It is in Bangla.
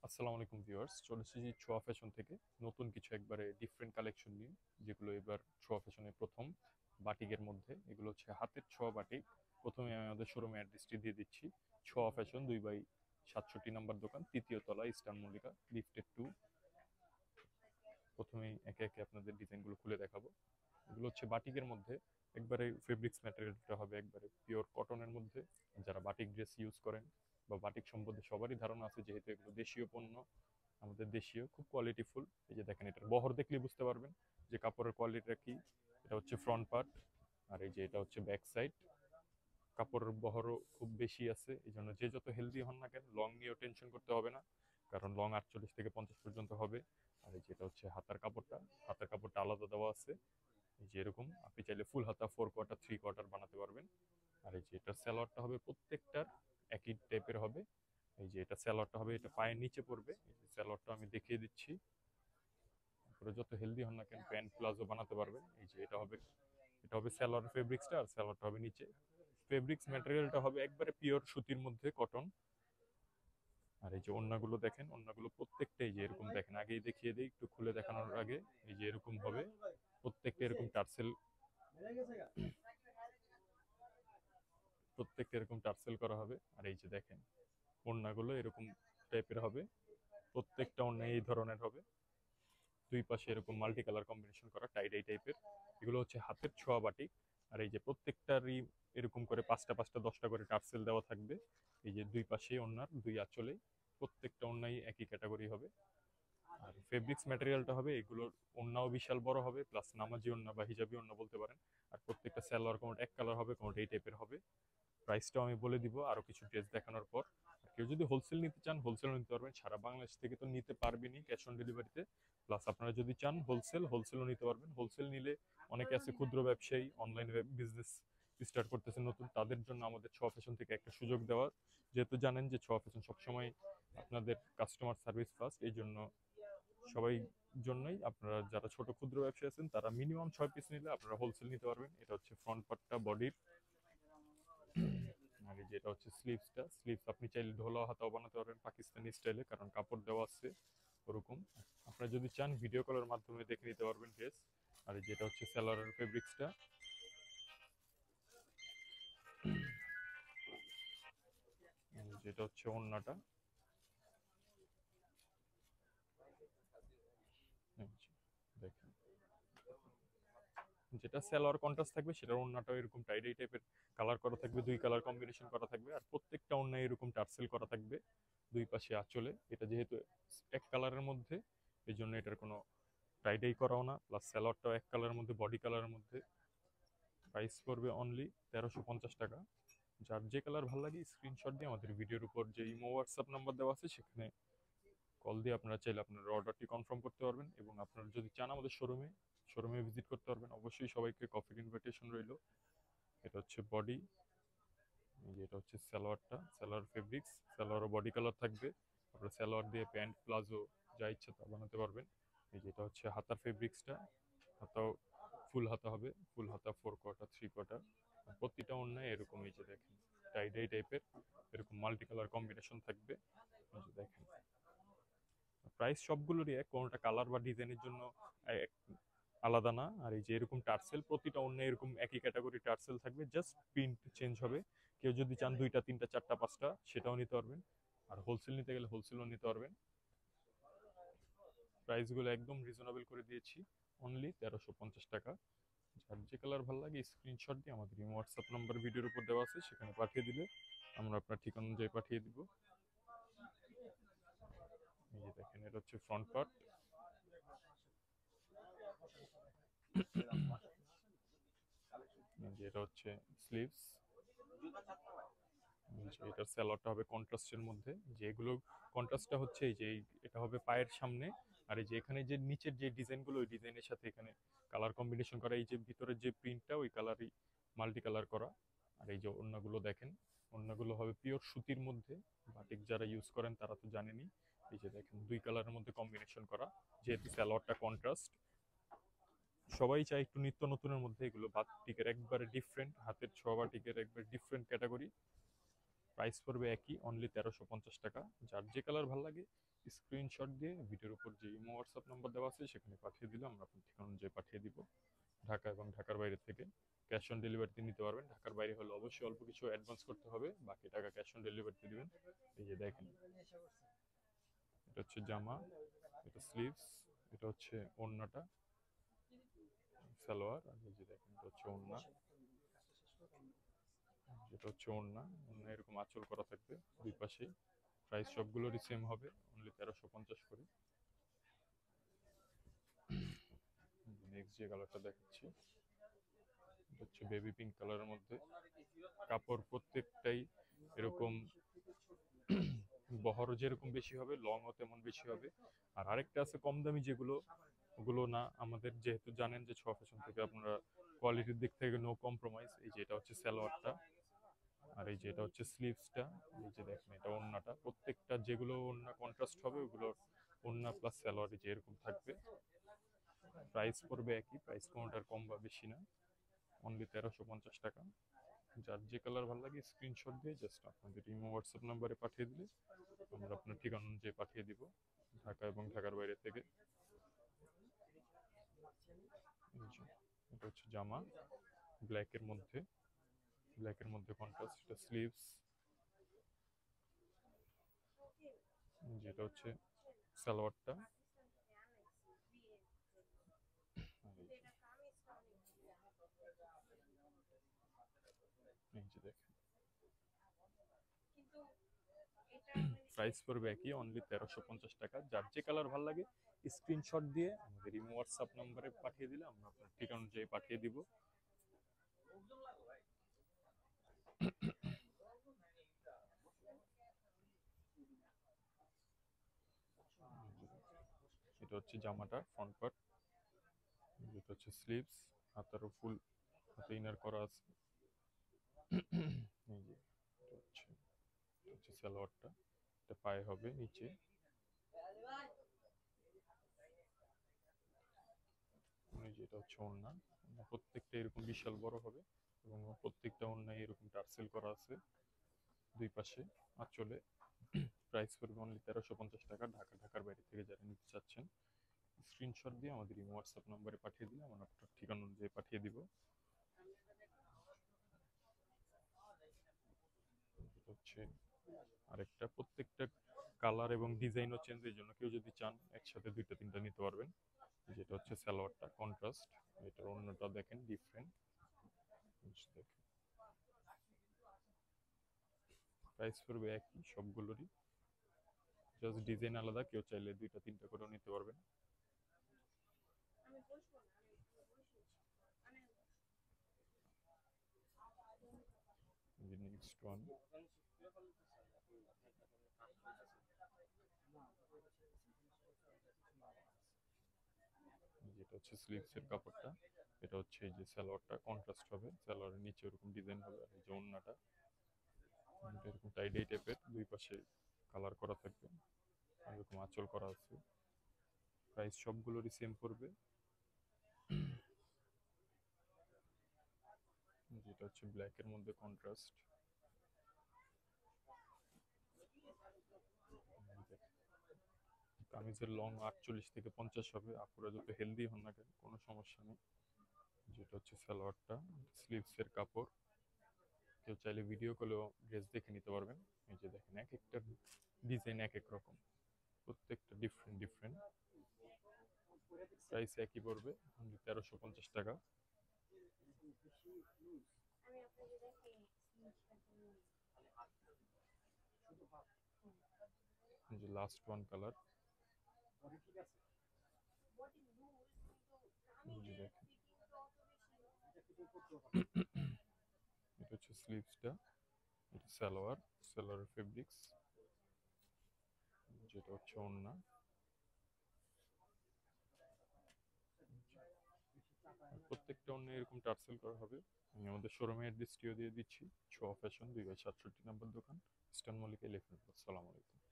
আসসালামু আলাইকুম ভিউয়ার্স, চলে এসেছি ছোঁয়া ফ্যাশন থেকে নতুন কিছু একবারে ডিফারেন্ট কালেকশন নিয়ে, যেগুলো এবার ছোঁয়া ফ্যাশনের প্রথম বাটিকের মধ্যে। এগুলো হচ্ছে হাতের ছোঁয়া বাটিক। প্রথমে আমি আমাদের শোরুমে অ্যাড্রেসটি দিয়ে দিচ্ছি। ছোঁয়া ফ্যাশন 2/67 নম্বর দোকান, তৃতীয় তলা, ইস্টার্ন মল্লিকা, লিফটেড 2। প্রথমেই একে একে আপনাদের ডিজাইনগুলো খুলে দেখাবো। এগুলো হচ্ছে বাটিকের মধ্যে, একবারে ফেব্রিক্স ম্যাটেরিয়ালটা হবে একবারে পিওর কটনের মধ্যে। যারা বাটিক ড্রেস ইউজ করেন বা বাটিক সম্বন্ধে সবারই ধারণা আছে, যেহেতু এগুলো দেশীয় পণ্য, আমাদের দেশীয়, খুব কোয়ালিটিফুল। এই যে দেখেন, এটার বহর দেখলে বুঝতে পারবেন যে কাপড়ের কোয়ালিটিটা কি। এটা হচ্ছে ফ্রন্ট পার্ট, আর এই যে এটা হচ্ছে ব্যাক সাইড। কাপড়ের বহরও খুব বেশি আছে, এই জন্য যে যত হেলদি হন না কেন, লং নিয়েও টেনশন করতে হবে না, কারণ লং 48 থেকে 50 পর্যন্ত হবে। আর এই যেটা হচ্ছে হাতার কাপড়টা, হাতার কাপড়টা আলাদা দেওয়া আছে। এই যে এরকম আপনি চাইলে ফুল হাতা, 4 কোয়ার্টার, 3 কোয়ার্টার বানাতে পারবেন। আর এই যে এটা স্যালোয়ারটা হবে প্রত্যেকটার একই টাইপের হবে। এই যে এটা স্যালোয়ারটা হবে, এটা পায়ের নিচে পড়বে। এই যে স্যালোয়ারটা আমি দেখিয়ে দিচ্ছি। তারপরে যত হেলদি হন না কেন, প্যান্ট প্লাজো বানাতে পারবেন। এই যে এটা হবে স্যালোয়ার ফেব্রিক্সটা, আর স্যালোয়ারটা হবে নিচে। ফেব্রিক্স ম্যাটেরিয়ালটা হবে একবারে পিওর সুতির মধ্যে, কটন। আর এই যে ওড়নাগুলো দেখেন, ওড়নাগুলো প্রত্যেকটাই যে এরকম দেখেন, আগেই দেখিয়ে দিই একটু খুলে দেখানোর আগে। এই যে এরকম হবে প্রত্যেকটা, এরকম টার্সেল, প্রত্যেকটা এরকম টার্সেল করা হবে। আর এই যে দেখেন, ওড়নাগুলো এরকম টাইপের হবে, প্রত্যেকটা ওড়না এই ধরনের হবে। দুই পাশে এরকম মাল্টি কালার কম্বিনেশন করা টাই ডাই টাইপের। এগুলো হচ্ছে হাতের ছোঁয়া বাটিক। আর এই যে প্রত্যেকটারই এরকম করে 5টা 5টা 10টা করে টার্সেল দেওয়া থাকবে। এই যে দুই পাশে ওড়নার দুই আঁচলে, প্রত্যেকটা ওড়নাই একই ক্যাটাগরি হবে। আর ফেব্রিক্স ম্যাটেরিয়ালটা হবে এগুলোর, ওড়নাও বিশাল বড় হবে, প্লাস নামাজি ওড়না বা হিজাবি ওড়না বলতে পারেন। আর প্রত্যেকটা সালোয়ার কোনোটা এক কালার হবে, কোনোটা এই টাইপের হবে। প্রাইসটাও আমি বলে দিব আরো কিছু ড্রেস দেখানোর পর। আর কেউ যদি হোলসেল নিতে চান, হোলসেল নিতে পারবেন। সারা বাংলাদেশ থেকে তো নিতে পারবেনই ক্যাশ অন ডেলিভারিতে। প্লাস আপনারা যদি চান হোলসেলও নিতে পারবেন। হোলসেল নিলে অনেকে আছে ক্ষুদ্র ব্যবসায়ী, অনলাইন বিজনেস স্টার্ট করতেছে নতুন, তাদের জন্য আমাদের ছোঁয়া ফ্যাশন থেকে একটা সুযোগ দেওয়া। যেহেতু জানেন যে ছোঁয়া ফ্যাশন সবসময় আপনাদের কাস্টমার সার্ভিস ফার্স্ট, এই জন্য সবাই জন্যই আপনারা যারা ছোট ক্ষুদ্র ব্যবসায়ী আছেন, তারা মিনিমাম 6 পিস নিলে আপনারা হোলসেল নিতে পারবেন। এটা হচ্ছে ফ্রন্ট পার্টটা বডির। আর এই যেটা হচ্ছে স্লিভসটা, স্লিভস আপনি চাইলে ঢোলা হাতাও বানাতে পারবেন পাকিস্তানি স্টাইলে, কারণ কাপড় দেওয়া আছে ওরকম। আপনারা যদি চান ভিডিও কলের মাধ্যমে দেখে নিতে পারবেন ড্রেস। আর এই যেটা হচ্ছে সালোয়ারের ফেব্রিক্সটা, যেটা হচ্ছে ওড়নাটা। এই যে দেখেন, যেটা সালোয়ার কন্ট্রাস্ট থাকবে সেটার ওড়নাটাও এরকম টাইডাই টাইপের কালার করা থাকবে, দুই কালার কম্বিনেশন করা থাকবে। আর প্রত্যেকটা ওড়নায় এরকম টার্সেল করা থাকবে দুই পাশে আঁচলে। এটা যেহেতু এক কালারের মধ্যে, এই জন্য এটার কোনো টাইডাই করাও না, প্লাস সালোয়ারটাও এক কালারের মধ্যে, বডি কালারের মধ্যে। প্রাইস পড়বে অনলি 1350 টাকা। যার যে কালার ভালো লাগে স্ক্রিনশট দিয়ে আমাদের ভিডিওর উপর যে ইমো হোয়াটসঅ্যাপ নাম্বার দেওয়া আছে সেখানে কল দিয়ে আপনারা চাইলে আপনার অর্ডারটি কনফার্ম করতে পারবেন। এবং আপনারা যদি চান আমাদের শোরুমে ভিজিট করতে পারবেন। অবশ্যই সবাইকে কফির ইনভিটেশন রইল। এটা হচ্ছে বডি, এটা হচ্ছে সালোয়ারটা, salwar fabrics, salwar body colour থাকবে। আপনারা সালোয়ার দিয়ে প্যান্ট প্লাজো যা ইচ্ছা তা বানাতে পারবেন। এই যেটা হচ্ছে হাতার ফেব্রিক্সটা, হাতাও ফুল হাতা হবে, ফুল হাতা, 4 কোয়ার্টার, 3 কোয়ার্টার। প্রতিটা অন্যায় এরকম, এই যে দেখেন টাইডাই টাইপের এরকম মাল্টি কালার কম্বিনেশন থাকবে। এই যে দেখেন, প্রাইস সবগুলোরই এক, কোনোটা কালার বা ডিজাইনের জন্য আলাদা না। আর এই যে এরকম টার্সেল, প্রতিটা অন্য এরকম একই ক্যাটাগরি টার্সেল থাকবে, জাস্ট প্রিন্ট চেঞ্জ হবে। কেউ যদি চান 2টা 3টা 4টা 5টা, সেটাও নিতে পারবেন। আর হোলসেল নিতে গেলে হোলসেলও নিতে পারবেন। প্রাইসগুলো একদম রিজনেবল করে দিয়েছি, অনলি 1350 টাকা। যার যে কালার ভালো লাগে স্ক্রিনশট দিয়ে আমাদের হোয়াটসঅ্যাপ নাম্বার ভিডিওর উপর দেওয়া আছে সেখানে পাঠিয়ে দিলে আমরা আপনার ঠিকানা অনুযায়ী পাঠিয়ে দিব। এই যে দেখেন, এটা হচ্ছে ফ্রন্ট পার্ট, এটা হচ্ছে স্লিভস। এটার স্যালোয়ারটা হবে কন্ট্রাস্টের মধ্যে, যে এগুলো কন্ট্রাস্টটা হচ্ছে এই যে এটা হবে পায়ের সামনে। আর এই যে এখানে যে নিচের যে ডিজাইনগুলো, ওই ডিজাইনের সাথে এখানে কালার কম্বিনেশন করা, এই যে ভিতরের যে প্রিন্টটা ওই কালারই মাল্টি কালার করা। আর এই যে ওড়নাগুলো দেখেন, ওড়নাগুলো হবে পিওর সুতির মধ্যে। বাটিক যারা ইউজ করেন তারা তো জানেনই। এই যে দেখেন দুই কালারের মধ্যে কম্বিনেশন করা, যেহেতু সালোয়ারটা কন্ট্রাস্ট। সবাই চায় একটু নিত্য নতুনের মধ্যে, এগুলো বাটিকের একবারে ডিফারেন্ট, হাতের ছোঁয়া বাটিকের একবারে ডিফারেন্ট ক্যাটাগরি। প্রাইস পড়বে একই, অনলি 1350 টাকা। যার যে কালার ভালো লাগে স্ক্রিনশট দিয়ে ভিডিওর উপর যে ইমো হোয়াটসঅ্যাপ নাম্বার দেওয়া আছে সেখানে পাঠিয়ে দিলে আমরা আপনার ঠিকানা অনুযায়ী পাঠিয়ে দিব। ঢাকা এবং ঢাকার বাইরে থেকে ক্যাশ অন ডেলিভারিতে নিতে পারবেন। ঢাকার বাইরে হলে অবশ্যই অল্প কিছু অ্যাডভান্স করতে হবে, বাকি টাকা ক্যাশ অন ডেলিভারিতে দিবেন। এই যে দেখেন, এটা হচ্ছে জামা, এটা স্লিভস, এটা হচ্ছে ওড়নাটা, সালোয়ার, আর এই যে দেখেন এটা হচ্ছে ওড়না, যেটা হচ্ছে ওড়না। ওড়না এরকম আঁচল করা থাকবে দুই পাশে। প্রাইস সবগুলোরই সেম হবে, অনলি 1350 করে। নেক্সট যে কালারটা দেখাচ্ছি, এটা হচ্ছে বেবি পিঙ্ক কালারের মধ্যে। কাপড় প্রত্যেকটাই এরকম বহরও যেরকম বেশি হবে, লংও তেমন বেশি হবে। আর আরেকটা আছে কম দামি যেগুলো, ওগুলো না। আমাদের যেহেতু জানেন যে ছোঁয়া ফ্যাশন থেকে আপনারা কোয়ালিটির দিক থেকে নো কম্প্রোমাইজ। এই যে এটা হচ্ছে সালোয়ারটা, আর এই যে এটা হচ্ছে স্লিভসটা। এই যে দেখেন এটা ওড়নাটা। প্রত্যেকটা যেগুলো ওড়না কন্ট্রাস্ট হবে ওগুলো ওড়না প্লাস সালোয়ার যে এরকম থাকবে। প্রাইস পড়বে একই, প্রাইস কোনোটার কম বা বেশি না, অনলি 1350 টাকা। যার যে কালার ভালো লাগে স্ক্রিনশট দিয়ে জাস্ট আপনাদের ইমো হোয়াটসঅ্যাপ নাম্বারে পাঠিয়ে দিলে আমরা আপনার ঠিকানা অনুযায়ী পাঠিয়ে দিব, ঢাকা এবং ঢাকার বাইরে থেকে। এটা হচ্ছে জামা, ব্ল্যাকের মধ্যে, ব্ল্যাকের মধ্যে কন্ট্রাস্ট। এটা স্লিভস, যেটা হচ্ছে সালোয়ারটা। এই যে দেখেন, প্রাইস পড়বে একই, অনলি 1350 টাকা। যার যে কালার ভালো লাগে স্ক্রিনশট দিয়ে আমাদের ইমো হোয়াটসঅ্যাপ নাম্বারে পাঠিয়ে দিলে আমরা আপনার ঠিকানা অনুযায়ী পাঠিয়ে দিব। এটা হচ্ছে জামাটা ফ্রন্ট পার্ট, যেটা হচ্ছে স্লিভস, হাতারও ফুল হাতে ইনার করা আছে। এই যে এটা হচ্ছে সালোয়ারটা, এটা পায়ে হবে নিচে। এই যে এটা হচ্ছে ওড়না। ওড়না প্রত্যেকটা এরকম বিশাল বড় হবে এবং প্রত্যেকটা ওড়নায় এরকম টার্সেল করা আছে দুই পাশে আঁচলে। প্রাইস পড়বে অনলি 1350 টাকা। ঢাকা ঢাকার বাইরে থেকে যারা নিতে চাচ্ছেন স্ক্রিনশট দিয়ে আমাদের এই হোয়াটসঅ্যাপ নম্বরে পাঠিয়ে দিলে আমরা আপনার ঠিকানা অনুযায়ী পাঠিয়ে দিব। হচ্ছে আরেকটা, প্রত্যেকটা কালার এবং ডিজাইনও চেঞ্জ, এই জন্য কেউ যদি চান একসাথে দুইটা তিনটা নিতে পারবেন। যেটা হচ্ছে সালোয়ারটা কন্ট্রাস্ট, এটার অন্যটা দেখেন ডিফারেন্ট। দেখেন প্রাইস পড়বে একই সবগুলোরই, জাস্ট ডিজাইন আলাদা, কেউ চাইলে দুইটা তিনটা করেও নিতে পারবেন। নেক্সট ওয়ান, যেটা হচ্ছে স্লিভসের কাপড়টা। এটা হচ্ছে এই যে সালোয়ারটা কন্ট্রাস্ট হবে, সালোয়ারের নিচে এরকম ডিজাইন হবে। আর এই যে ওড়নাটা এরকম টাইডাই টাইপের, দুই পাশে কালার করা থাকবে, এরকম আঁচল করা আছে। প্রাইস সবগুলোরই সেম পড়বে। যেটা হচ্ছে ব্ল্যাকের মধ্যে কন্ট্রাস্ট। কামিজের লং 48 থেকে 50 হবে, আপুরা যত হেলদি হন না কেন কোনো সমস্যা নেই। যেটা হচ্ছে সালোয়ারটা, স্লিভসের কাপড়। কেউ চাইলে ভিডিও কলেও ড্রেস দেখে নিতে পারবেন। এই যে দেখেন এক একটা ডিজাইন এক এক রকম, প্রত্যেকটা ডিফারেন্ট ডিফারেন্ট। প্রাইস একই পড়বে, 1350 টাকা। এই যে লাস্ট ওয়ান কালার, দেখেন এটা হচ্ছে স্লিভসটা, এটা সালোয়ার, সালোয়ারের ফেব্রিক্স। যেটা হচ্ছে ওড়না। প্রত্যেকটা ওড়না এরকম টার্সেল করা হবে। আমি আমাদের শোরুমে অ্যাড্রেসটিও দিয়ে দিচ্ছি, ছোঁয়া ফ্যাশন, 2/67 নম্বর দোকান, ইস্টার্ন মল্লিকা এলিফ্যান্ট রোড। আসসালামু আলাইকুম।